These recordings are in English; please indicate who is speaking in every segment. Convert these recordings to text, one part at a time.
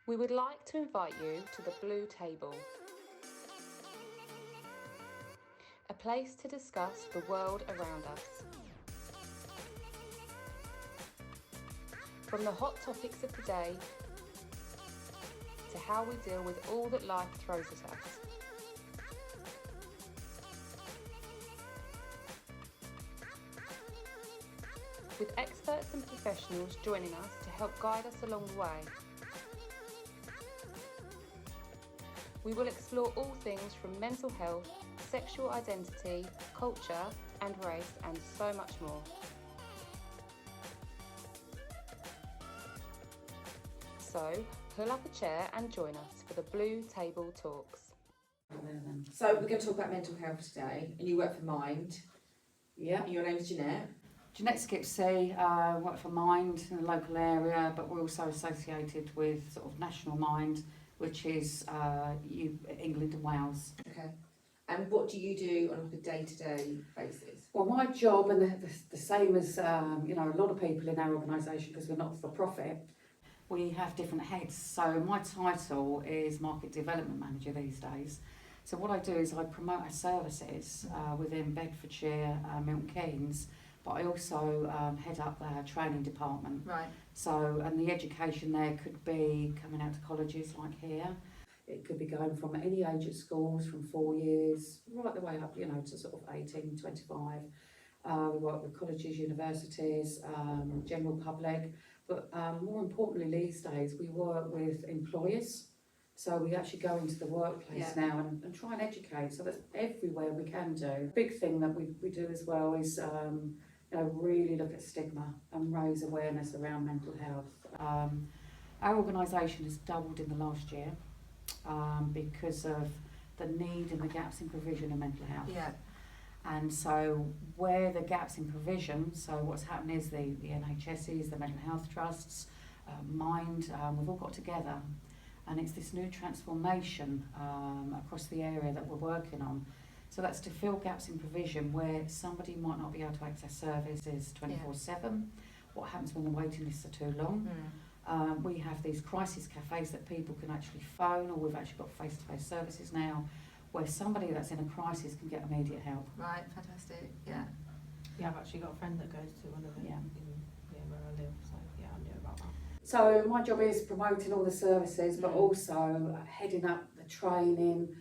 Speaker 1: We would like to invite you to the Blue Table, a place to discuss the world around us. From the hot topics of the day to how we deal with all that life throws at us. With experts and professionals joining us to help guide us along the way. We will explore all things from mental health, sexual identity, culture and race, and so much more. So, pull up a chair and join us for the Blue Table Talks.
Speaker 2: So we're going to talk about mental health today, and you work for Mind.
Speaker 3: Yeah.
Speaker 2: And your name's Jeanette.
Speaker 3: Jeanette Skipsey, work for Mind in the local area, but we're also associated with sort of National Mind, which is England and Wales.
Speaker 2: Okay. And what do you do on like a day-to-day basis?
Speaker 3: Well, my job, and the same as a lot of people in our organisation, because we're not for profit, we have different heads. So my title is Market Development Manager these days. So what I do is I promote our services within Bedfordshire, Milton Keynes, but I also head up our training department.
Speaker 2: Right.
Speaker 3: So, and the education there could be coming out to colleges like here. It could be going from any age at schools, from 4 years, right the way up, to sort of 18, 25. We work with colleges, universities, general public, but more importantly these days, we work with employers. So we actually go into the workplace now and try and educate. So that's everywhere we can do. Big thing that we do as well is really look at stigma and raise awareness around mental health. Our organisation has doubled in the last year because of the need and the gaps in provision in mental health.
Speaker 2: Yeah.
Speaker 3: And so where the gaps in provision, so what's happened is the NHSs, the mental health trusts, Mind, we've all got together, and it's this new transformation across the area that we're working on. So that's to fill gaps in provision where somebody might not be able to access services 24/7. What happens when the waiting lists are too long? We have these crisis cafes that people can actually phone, or we've actually got face-to-face services now where somebody that's in a crisis can get immediate help.
Speaker 2: Right, fantastic, yeah.
Speaker 4: Yeah, I've actually got a friend that goes to one of them
Speaker 3: Yeah.
Speaker 4: in where I live, so yeah, I knew about that.
Speaker 3: So my job is promoting all the services, but also heading up the training,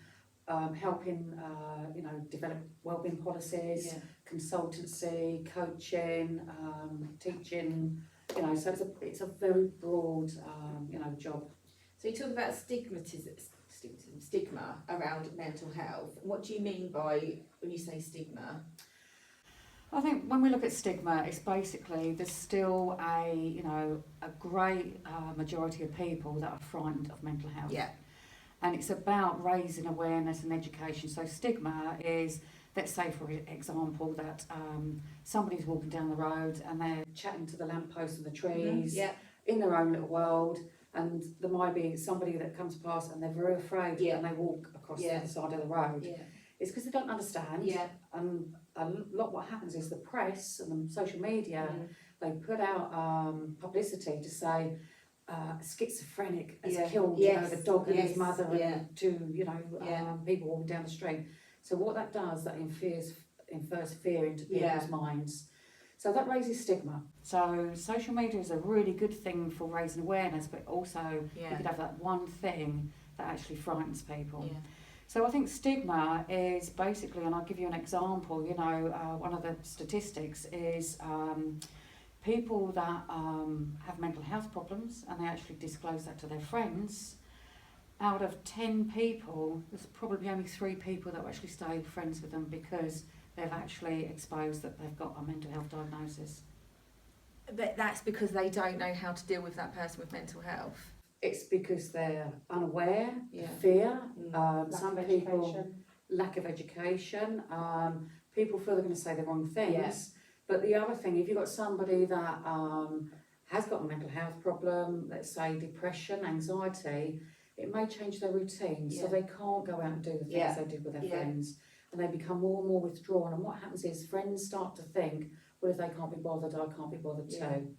Speaker 3: helping develop wellbeing policies, consultancy, coaching, teaching. So it's a very broad job.
Speaker 2: So you talk about stigma around mental health. What do you mean by when you say stigma?
Speaker 3: I think when we look at stigma, it's basically there's still a great majority of people that are frightened of mental health.
Speaker 2: Yeah.
Speaker 3: And it's about raising awareness and education. So stigma is, let's say for example that somebody's walking down the road and they're chatting to the lampposts and the trees in their own little world, and there might be somebody that comes past and they're very afraid and they walk across the other side of the road.
Speaker 2: Yeah.
Speaker 3: It's because they don't understand.
Speaker 2: Yeah.
Speaker 3: And a lot what happens is the press and the social media, they put out publicity to say schizophrenic has killed the dog and his mother and two people walking down the street. So what that does, that infers fear into people's minds. So that raises stigma. So social media is a really good thing for raising awareness, but also you could have that one thing that actually frightens people.
Speaker 2: Yeah.
Speaker 3: So I think stigma is basically, and I'll give you an example, one of the statistics is people that have mental health problems and they actually disclose that to their friends. Out of 10 people, there's probably only 3 people that will actually stay friends with them because they've actually exposed that they've got a mental health diagnosis.
Speaker 2: But that's because they don't know how to deal with that person with mental health.
Speaker 3: It's because they're unaware, fear, some people lack of education, people feel they're going to say the wrong things. But the other thing, if you've got somebody that has got a mental health problem, let's say depression, anxiety, it may change their routine, so they can't go out and do the things they did with their friends, and they become more and more withdrawn. And what happens is friends start to think, well, if they can't be bothered, I can't be bothered too.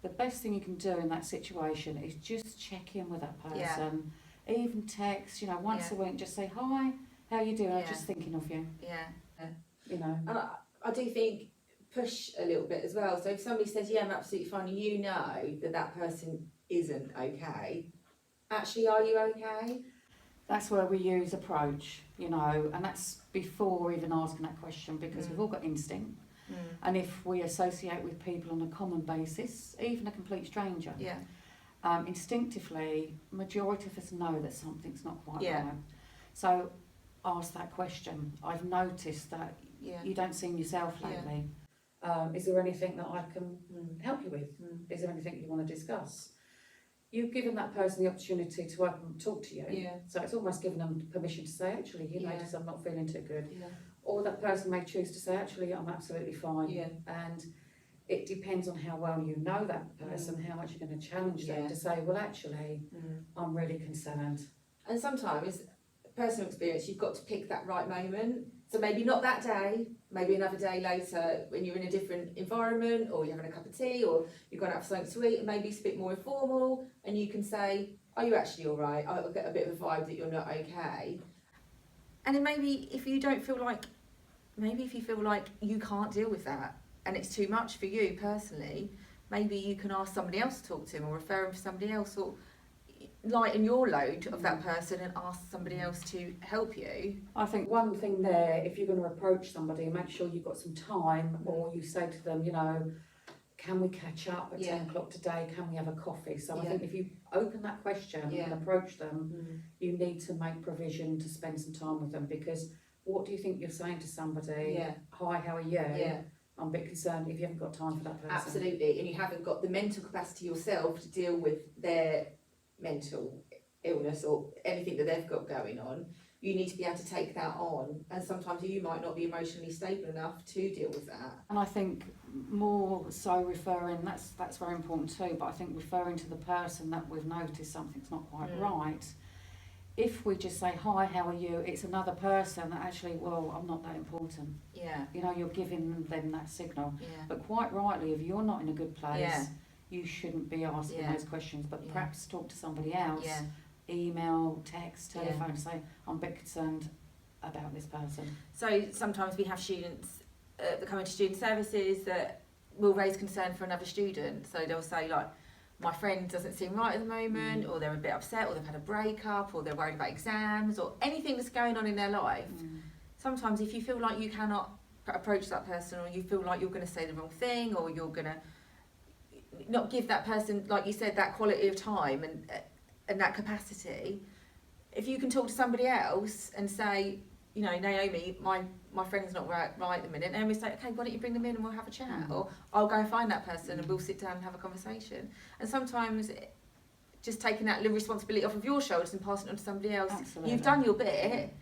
Speaker 3: the best thing you can do in that situation is just check in with that person, even text, once a week, just say, hi, how you doing? I'm just thinking of you.
Speaker 2: And I do think push a little bit as well. So if somebody says, I'm absolutely fine, and that person isn't okay, actually, are you okay?
Speaker 3: That's where we use approach, and that's before even asking that question, because we've all got instinct. And if we associate with people on a common basis, even a complete stranger, instinctively, majority of us know that something's not quite right. So ask that question. I've noticed that you don't seem yourself lately. Is there anything that I can help you with? Is there anything you want to discuss? You've given that person the opportunity to talk to you. So it's almost given them permission to say, actually, notice I'm not feeling too good. Or that person may choose to say, actually, I'm absolutely fine. And it depends on how well you know that person, how much you're going to challenge them to say, well, actually, I'm really concerned.
Speaker 2: And sometimes, personal experience, you've got to pick that right moment. So maybe not that day, maybe another day later when you're in a different environment, or you're having a cup of tea, or you've gone out for something to eat, and maybe it's a bit more informal, and you can say, are you actually all right? I'll get a bit of a vibe that you're not okay. And then maybe if you feel like you can't deal with that, and it's too much for you personally, maybe you can ask somebody else to talk to him, or refer him to somebody else, or lighten your load of that person and ask somebody else to help you.
Speaker 3: I think one thing there, if you're going to approach somebody, make sure you've got some time, or you say to them, can we catch up at 10 o'clock today? Can we have a coffee? So I think if you open that question and approach them, you need to make provision to spend some time with them, because what do you think you're saying to somebody? Hi, how are you? I'm a bit concerned if you haven't got time for that person.
Speaker 2: Absolutely, and you haven't got the mental capacity yourself to deal with their mental illness or anything that they've got going on. You need to be able to take that on, and sometimes you might not be emotionally stable enough to deal with that.
Speaker 3: And I think more so referring, that's very important too, but I think referring to the person that we've noticed something's not quite right. If we just say, hi, how are you? It's another person that actually, well, I'm not that important. You're giving them that signal. But quite rightly, if you're not in a good place, you shouldn't be asking those questions, but perhaps talk to somebody else. Email, text, telephone, say, I'm a bit concerned about this person.
Speaker 2: So sometimes we have students that come into student services that will raise concern for another student. So they'll say, like, my friend doesn't seem right at the moment, or they're a bit upset, or they've had a breakup, or they're worried about exams, or anything that's going on in their life. Sometimes if you feel like you cannot approach that person, or you feel like you're going to say the wrong thing, or you're going to not give that person, like you said, that quality of time and that capacity, if you can talk to somebody else and say, Naomi, my friend's not right at the minute, and we say, okay, why don't you bring them in and we'll have a chat, or I'll go and find that person and we'll sit down and have a conversation. And sometimes just taking that little responsibility off of your shoulders and passing it on to somebody else.
Speaker 3: Absolutely.
Speaker 2: You've done your bit,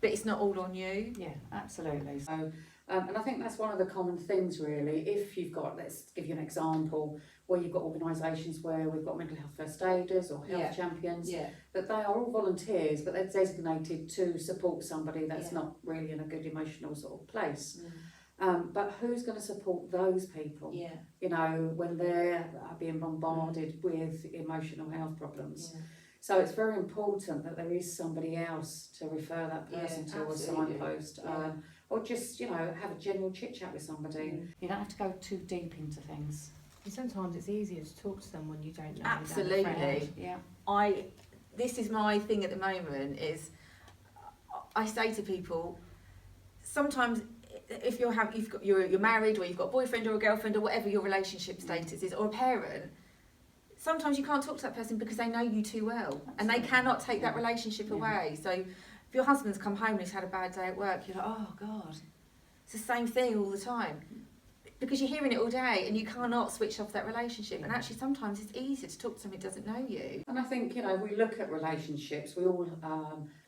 Speaker 2: but it's not all on you.
Speaker 3: Yeah, absolutely. So, and I think that's one of the common things really. If you've got, let's give you an example, where you've got organisations where we've got mental health first aiders or health champions, that they are all volunteers, but they're designated to support somebody that's not really in a good emotional sort of place. But who's going to support those people? When they're being bombarded with emotional health problems. So it's very important that there is somebody else to refer that person to, a signpost, or just have a general chit chat with somebody. You don't have to go too deep into things.
Speaker 4: And sometimes it's easier to talk to someone you don't know.
Speaker 2: Absolutely.
Speaker 3: Yeah.
Speaker 2: This is my thing at the moment, is I say to people, sometimes if you're married, or you've got a boyfriend or a girlfriend, or whatever your relationship status is, or a parent, sometimes you can't talk to that person because they know you too well. Absolutely. And they cannot take that relationship away. So if your husband's come home and he's had a bad day at work, you're like, oh God, it's the same thing all the time. Because you're hearing it all day and you cannot switch off that relationship. And actually sometimes it's easier to talk to someone who doesn't know you.
Speaker 3: And I think, we look at relationships, we all,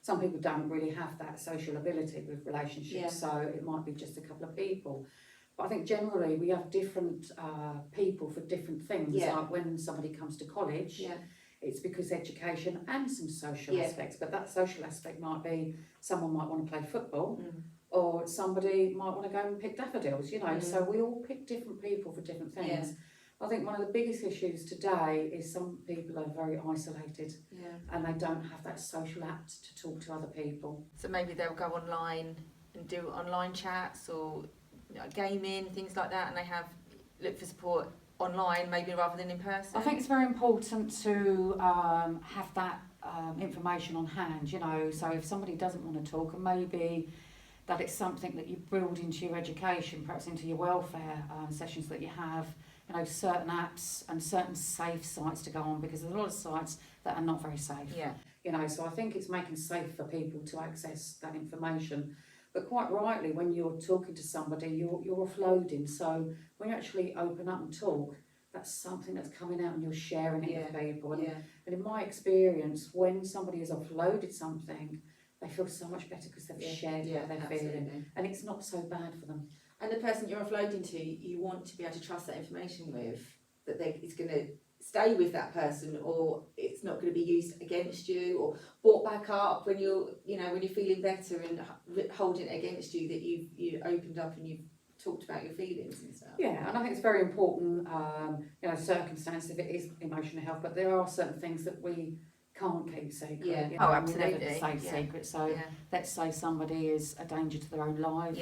Speaker 3: some people don't really have that social ability with relationships, so it might be just a couple of people. But I think generally we have different people for different things. Like when somebody comes to college, it's because education and some social aspects, but that social aspect might be someone might want to play football, or somebody might want to go and pick daffodils, so we all pick different people for different things. I think one of the biggest issues today is some people are very isolated and they don't have that social apt to talk to other people.
Speaker 2: So maybe they'll go online and do online chats or gaming, things like that, and they look for support online maybe rather than in person.
Speaker 3: I think it's very important to have that information on hand, so if somebody doesn't want to talk, and maybe that it's something that you build into your education, perhaps into your welfare sessions that you have, certain apps and certain safe sites to go on, because there's a lot of sites that are not very safe. So I think it's making safe for people to access that information. But quite rightly, when you're talking to somebody, you're offloading. So when you actually open up and talk, that's something that's coming out and you're sharing it with people. And in my experience, when somebody has offloaded something, they feel so much better because they've shared how they're feeling. And it's not so bad for them.
Speaker 2: And the person you're offloading to, you want to be able to trust that information with, that it's going to stay with that person, or it's not going to be used against you or brought back up when you're feeling better, and holding it against you that you opened up and you've talked about your feelings and stuff.
Speaker 3: Yeah, and I think it's very important, circumstance if it is emotional health, but there are certain things that we can't keep secret.
Speaker 2: Yeah.
Speaker 3: We
Speaker 2: Absolutely.
Speaker 3: never say secret. So let's say somebody is a danger to their own life.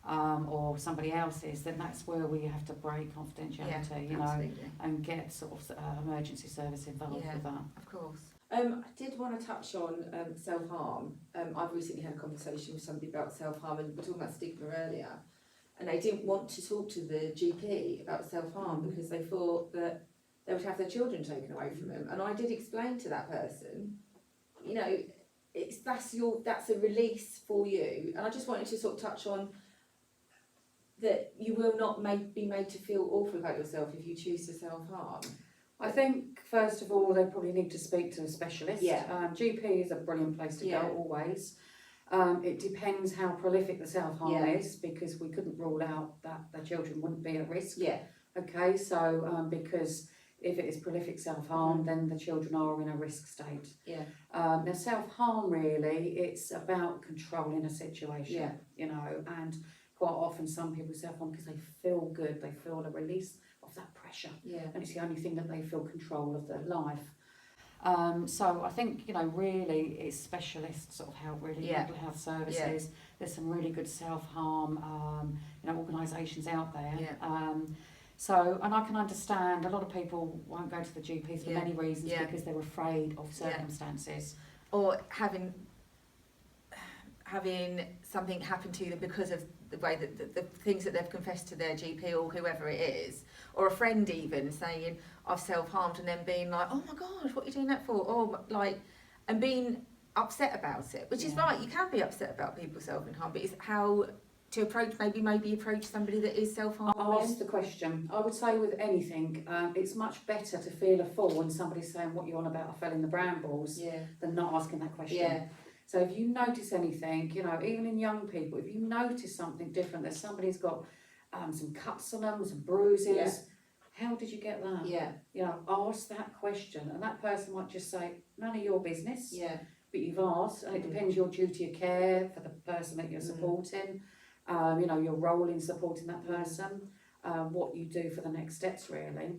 Speaker 3: Or somebody else's, then that's where we have to break confidentiality, and get sort of emergency service involved with that.
Speaker 2: Of course. I did want to touch on self-harm. I've recently had a conversation with somebody about self-harm, and we were talking about stigma earlier, and they didn't want to talk to the GP about self-harm because they thought that they would have their children taken away from them. And I did explain to that person, that's a release for you. And I just wanted to sort of touch on that you will not be made to feel awful about yourself if you choose to self-harm.
Speaker 3: I think, first of all, they probably need to speak to a specialist. GP is a brilliant place to go, always. It depends how prolific the self-harm is, because we couldn't rule out that the children wouldn't be at risk. Okay, so because if it is prolific self-harm, then the children are in a risk state. Now, self-harm, really, it's about controlling a situation, and quite often some people self-harm because they feel good, they feel a release of that pressure, and it's the only thing that they feel control of their life. So I think, really it's specialists sort of help, really, mental health services. There's some really good self-harm, organisations out there. So, and I can understand a lot of people won't go to the GPs for many reasons, because they're afraid of circumstances.
Speaker 2: Or having something happen to them because of the way that the things that they've confessed to their GP or whoever it is, or a friend even saying I've self-harmed, and then being like, oh my God, what are you doing that for? And being upset about it, which is right, you can be upset about people self-harm, but it's how to approach somebody that is self-harming.
Speaker 3: Ask the question. I would say with anything, it's much better to feel a fool when somebody's saying what you're on about, I fell in the brambles, than not asking that question. So if you notice anything, even in young people, if you notice something different, that somebody's got some cuts on them, some bruises, how did you get that? Ask that question, and that person might just say, none of your business, but you've asked, and it depends your duty of care for the person that you're supporting, your role in supporting that person, what you do for the next steps, really.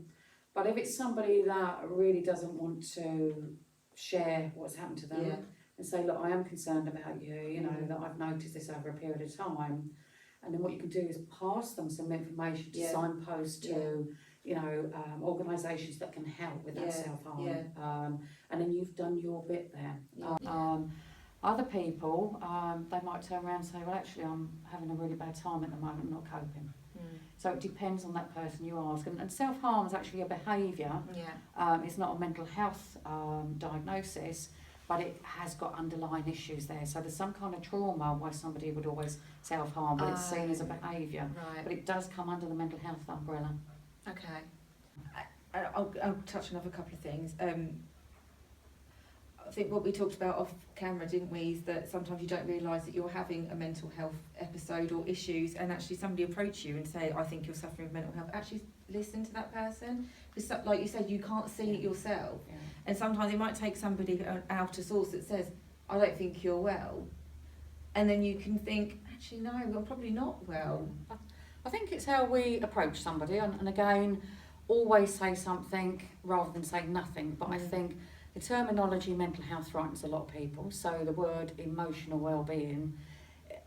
Speaker 3: But if it's somebody that really doesn't want to share what's happened to them, and say, look, I am concerned about you, that I've noticed this over a period of time. And then what you can do is pass them some information to signpost to, organisations that can help with that self-harm. And then you've done your bit there. Other people, they might turn around and say, well, actually, I'm having a really bad time at the moment, I'm not coping. So it depends on that person you ask. And self-harm is actually a behaviour. It's not a mental health diagnosis, but it has got underlying issues there. So there's some kind of trauma why somebody would always self-harm, but it's seen as a behaviour. But it does come under the mental health umbrella.
Speaker 2: Okay. I'll touch on another couple of things. I think what we talked about off camera, didn't we, is that sometimes you don't realise that you're having a mental health episode or issues, and actually somebody approach you and say, I think you're suffering with mental health. Actually listen to that person, because like you said, you can't see it yourself. And sometimes it might take somebody out a source that says, I don't think you're well. And then you can think, actually, no, I'm probably not well.
Speaker 3: I think it's how we approach somebody. And again, always say something rather than say nothing. But I think the terminology mental health frightens a lot of people. So the word emotional well-being,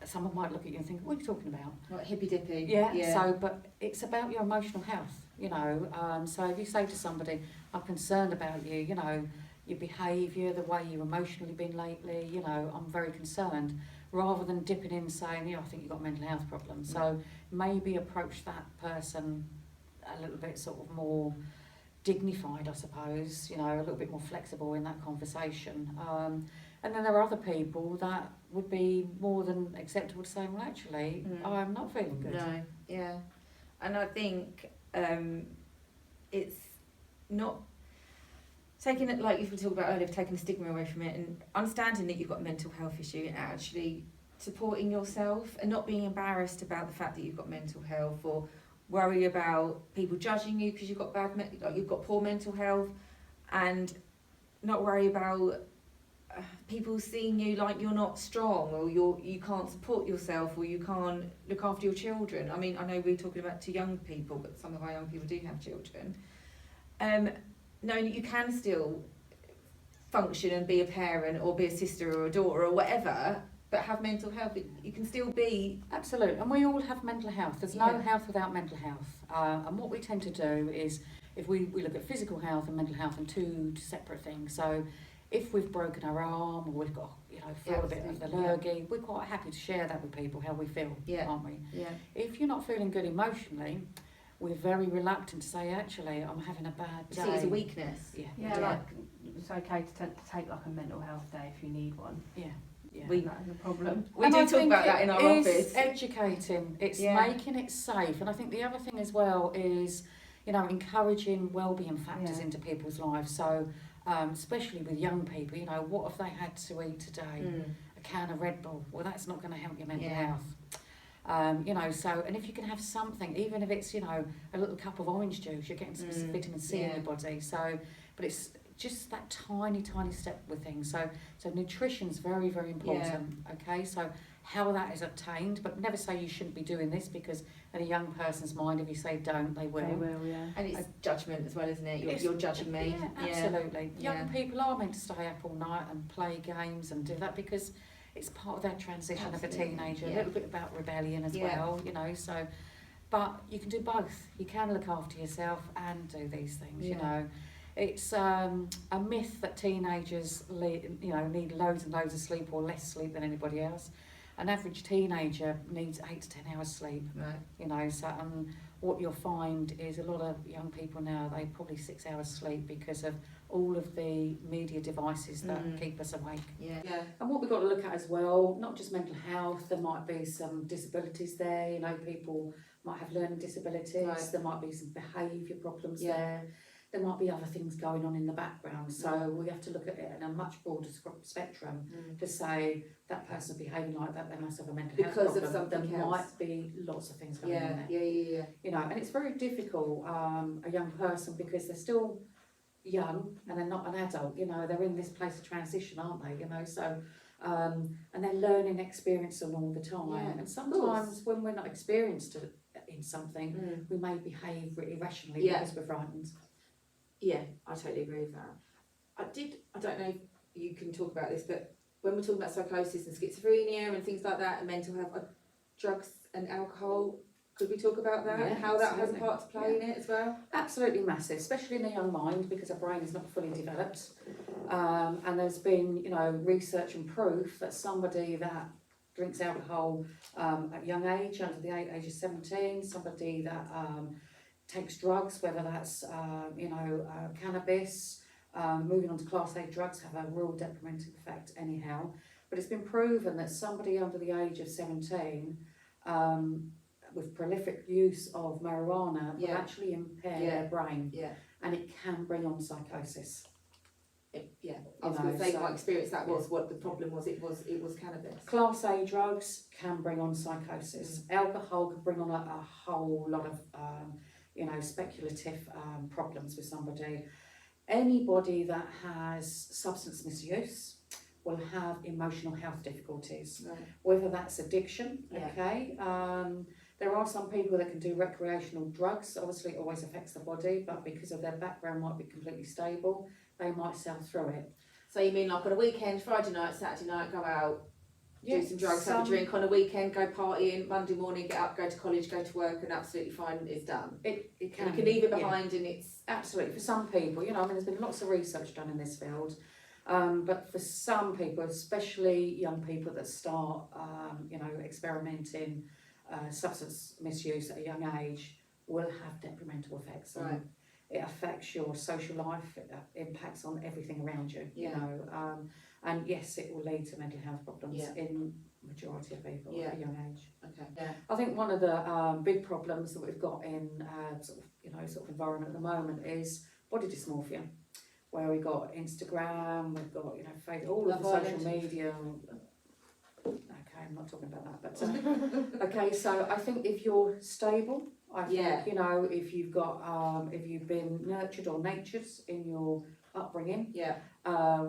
Speaker 3: someone might look at you and think, what are you talking about?
Speaker 2: Like hippy dippy.
Speaker 3: Yeah. So, but it's about your emotional health, you know. So if you say to somebody, I'm concerned about you, you know, your behaviour, the way you've emotionally been lately, you know, I'm very concerned, rather than dipping in saying, I think you've got a mental health problem. So maybe approach that person a little bit sort of more dignified, I suppose, you know, a little bit more flexible in that conversation. And then there are other people that would be more than acceptable to saying, well, actually, I'm not feeling good.
Speaker 2: No, yeah. And I think it's not taking it, like you were talking about earlier, taking the stigma away from it and understanding that you've got a mental health issue and actually supporting yourself and not being embarrassed about the fact that you've got mental health, or worry about people judging you because you've got you've got poor mental health, and not worry about people seeing you like you're not strong, or you can't support yourself, or you can't look after your children. I mean, I know we're talking about to young people, but some of our young people do have children. Knowing that you can still function and be a parent or be a sister or a daughter or whatever, but have mental health, you can still be...
Speaker 3: Absolutely, and we all have mental health. There's no health without mental health. And what we tend to do is, if we look at physical health and mental health and two separate things. So if we've broken our arm, or we've got, feel a bit of the lurgy, we're quite happy to share that with people, how we feel, aren't we?
Speaker 2: Yeah.
Speaker 3: If you're not feeling good emotionally, we're very reluctant to say, actually, I'm having a bad day.
Speaker 2: See it as a weakness.
Speaker 4: Yeah, like it's okay to take like a mental health day if you need one.
Speaker 3: Yeah.
Speaker 4: That is a problem.
Speaker 2: We do talk about that in our office.
Speaker 3: It's educating, it's making it safe. And I think the other thing as well is, encouraging wellbeing factors into people's lives. So, especially with young people, what have they had to eat today? A can of Red Bull. Well, that's not going to help your mental health. So, and if you can have something, even if it's, a little cup of orange juice, you're getting some vitamin C in your body. So, but it's just that tiny step with things. So nutrition's very, very important. Okay, so how that is obtained, but never say you shouldn't be doing this, because in a young person's mind, if you say don't, they will.
Speaker 4: They will, yeah.
Speaker 2: And it's judgment as well, isn't it? You're judging me.
Speaker 3: Yeah, absolutely. Young people are meant to stay up all night and play games and do that, because it's part of their transition of a teenager. A little bit about rebellion as well, so, but you can do both. You can look after yourself and do these things, It's a myth that teenagers need loads and loads of sleep, or less sleep than anybody else. An average teenager needs 8 to 10 hours sleep. Right. So what you'll find is a lot of young people now, they probably 6 hours sleep because of all of the media devices that keep us awake.
Speaker 2: Yeah.
Speaker 3: And what we've got to look at as well, not just mental health, there might be some disabilities there. People might have learning disabilities. Right. There might be some behaviour problems there. There might be other things going on in the background. So we have to look at it in a much broader spectrum to say that person's behaving like that, they must have a mental health problem.
Speaker 2: Because of something
Speaker 3: there
Speaker 2: else.
Speaker 3: Might be lots of things going on there.
Speaker 2: Yeah.
Speaker 3: And it's very difficult, a young person, because they're still young and they're not an adult. They're in this place of transition, aren't they? So and they're learning, experiencing all the time. And sometimes when we're not experienced in something, we may behave irrationally because we're frightened.
Speaker 2: Yeah, I totally agree with that. I don't know if you can talk about this, but when we're talking about psychosis and schizophrenia and things like that, and mental health, drugs and alcohol, could we talk about that and how that has a part to play in it as well?
Speaker 3: Absolutely massive, especially in the young mind, because our brain is not fully developed. And there's been, research and proof that somebody that drinks alcohol at a young age, under the age of 17, somebody that takes drugs, whether that's cannabis, moving on to class A drugs, have a real detrimental effect anyhow. But it's been proven that somebody under the age of 17 with prolific use of marijuana will actually impair their brain, and it can bring on psychosis.
Speaker 2: I was going to say, my experience, that was what the problem was. It was cannabis.
Speaker 3: Class A drugs can bring on psychosis. Alcohol can bring on a whole lot of speculative problems with somebody. Anybody that has substance misuse will have emotional health difficulties, whether that's addiction. There are some people that can do recreational drugs. Obviously, it always affects the body, but because of their background might be completely stable, they might sail through it.
Speaker 2: So you mean like on a weekend, Friday night, Saturday night, go out, do some drugs, have a
Speaker 3: some-
Speaker 2: drink, on a weekend, go partying, Monday morning, get up, go to college, go to work, and absolutely fine, it's done.
Speaker 3: It
Speaker 2: You
Speaker 3: can.
Speaker 2: can leave it
Speaker 3: yeah.
Speaker 2: behind and it's...
Speaker 3: Absolutely, for some people, you know, I mean, there's been lots of research done in this field, but for some people, especially young people that start, you know, experimenting substance misuse at a young age, will have detrimental effects.
Speaker 2: Right.
Speaker 3: It affects your social life, it impacts on everything around you,
Speaker 2: Yeah.
Speaker 3: you know, and yes, it will lead to mental health problems
Speaker 2: Yeah.
Speaker 3: in majority of people
Speaker 2: Yeah.
Speaker 3: at a young age.
Speaker 2: Okay. Yeah.
Speaker 3: I think one of the big problems that we've got in sort of, you know, sort of environment at the moment is body dysmorphia, where we've got Instagram, we've got, you know, Facebook, all of the
Speaker 2: Love
Speaker 3: social
Speaker 2: Island.
Speaker 3: media. Okay, I'm not talking about that, but okay. So I think if you're stable, I think,
Speaker 2: Yeah.
Speaker 3: you know, if you've got if you've been nurtured or natured in your upbringing,
Speaker 2: Yeah.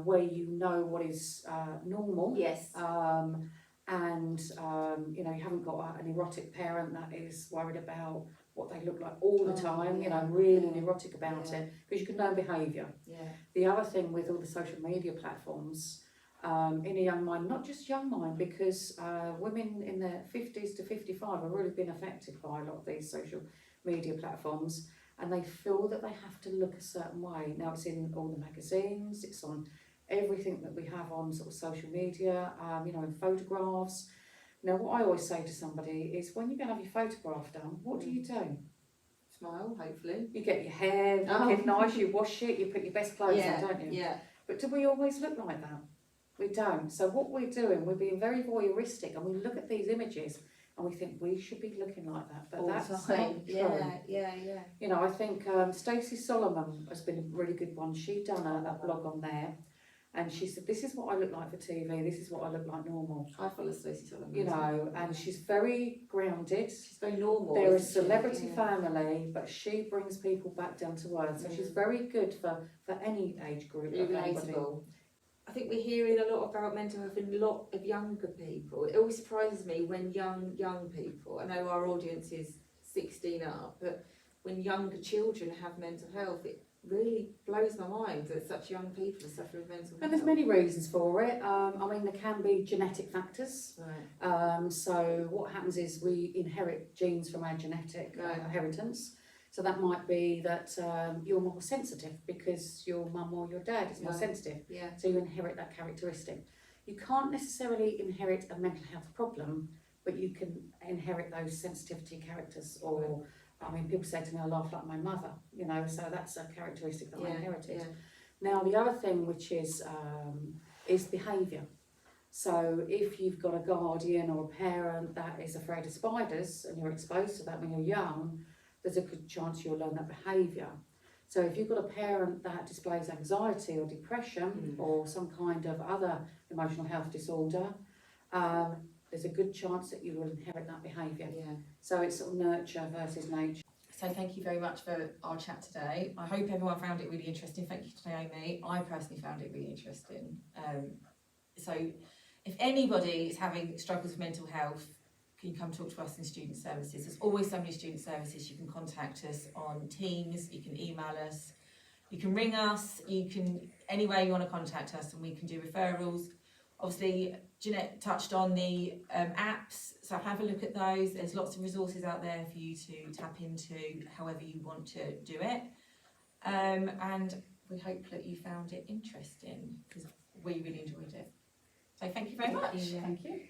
Speaker 3: where you know what is normal.
Speaker 2: Yes.
Speaker 3: And you know, you haven't got an erotic parent that is worried about what they look like all the
Speaker 2: Oh,
Speaker 3: time, you
Speaker 2: yeah,
Speaker 3: know, really
Speaker 2: yeah,
Speaker 3: neurotic about
Speaker 2: yeah.
Speaker 3: it, because you can learn behaviour.
Speaker 2: Yeah.
Speaker 3: The other thing with all the social media platforms, in a young mind, not just young mind, because women in their 50s to 55 have really been affected by a lot of these social media platforms, and they feel that they have to look a certain way. Now it's in all the magazines, it's on everything that we have on sort of social media, you know, in photographs. Now, what I always say to somebody is, when you go and have your photograph done, what do you do?
Speaker 2: Smile, hopefully.
Speaker 3: You get your hair
Speaker 2: Oh.
Speaker 3: looking nice, you wash it, you put your best clothes
Speaker 2: Yeah.
Speaker 3: on, don't you?
Speaker 2: Yeah.
Speaker 3: But do we always look like that? We don't. So what we're doing, we're being very voyeuristic, and we look at these images and we think we should be looking like that, but
Speaker 2: All the
Speaker 3: that's
Speaker 2: time.
Speaker 3: not true.
Speaker 2: Yeah. Yeah. Yeah.
Speaker 3: You know, I think Stacey Solomon has been a really good one. She done a blog on there, and she said, this is what I look like for TV, this is what I look like normal.
Speaker 2: I follow Stacey Solomon.
Speaker 3: You know, and she's very grounded.
Speaker 2: She's very normal.
Speaker 3: They're a
Speaker 2: isn't she?
Speaker 3: celebrity
Speaker 2: Yeah.
Speaker 3: family, but she brings people back down to earth. So she's very good for any age group.
Speaker 2: Really
Speaker 3: of anybody.
Speaker 2: relatable. I think we're hearing a lot about mental health in a lot of younger people. It always surprises me when young people, I know our audience is 16 up, but when younger children have mental health, it really blows my mind that such young people are suffering with mental health.
Speaker 3: And there's many reasons for it. I mean, there can be genetic factors.
Speaker 2: Right.
Speaker 3: So what happens is we inherit genes from our genetic
Speaker 2: Right.
Speaker 3: inheritance. So that might be that you're more sensitive because your mum or your dad is more
Speaker 2: Right.
Speaker 3: sensitive.
Speaker 2: Yeah.
Speaker 3: So you inherit that characteristic. You can't necessarily inherit a mental health problem, but you can inherit those sensitivity characters. Or, I mean, people say to me, I laugh like my mother, you know, so that's a characteristic that I inherited.
Speaker 2: Yeah.
Speaker 3: Now, the other thing which is behaviour. So if you've got a guardian or a parent that is afraid of spiders and you're exposed to that when you're young, there's a good chance you'll learn that behaviour. So if you've got a parent that displays anxiety or depression or some kind of other emotional health disorder, there's a good chance that you will inherit that behaviour.
Speaker 2: Yeah.
Speaker 3: So it's sort of nurture versus nature.
Speaker 2: So thank you very much for our chat today. I hope everyone found it really interesting. Thank you to Naomi. I personally found it really interesting. So if anybody is having struggles with mental health, can you come talk to us in student services? There's always so many student services. You can contact us on Teams, you can email us, you can ring us, you can, any way you want to contact us, and we can do referrals. Obviously, Jeanette touched on the apps, so have a look at those. There's lots of resources out there for you to tap into however you want to do it. And we hope that you found it interesting, because we really enjoyed it. So thank you very much.
Speaker 3: Thank you.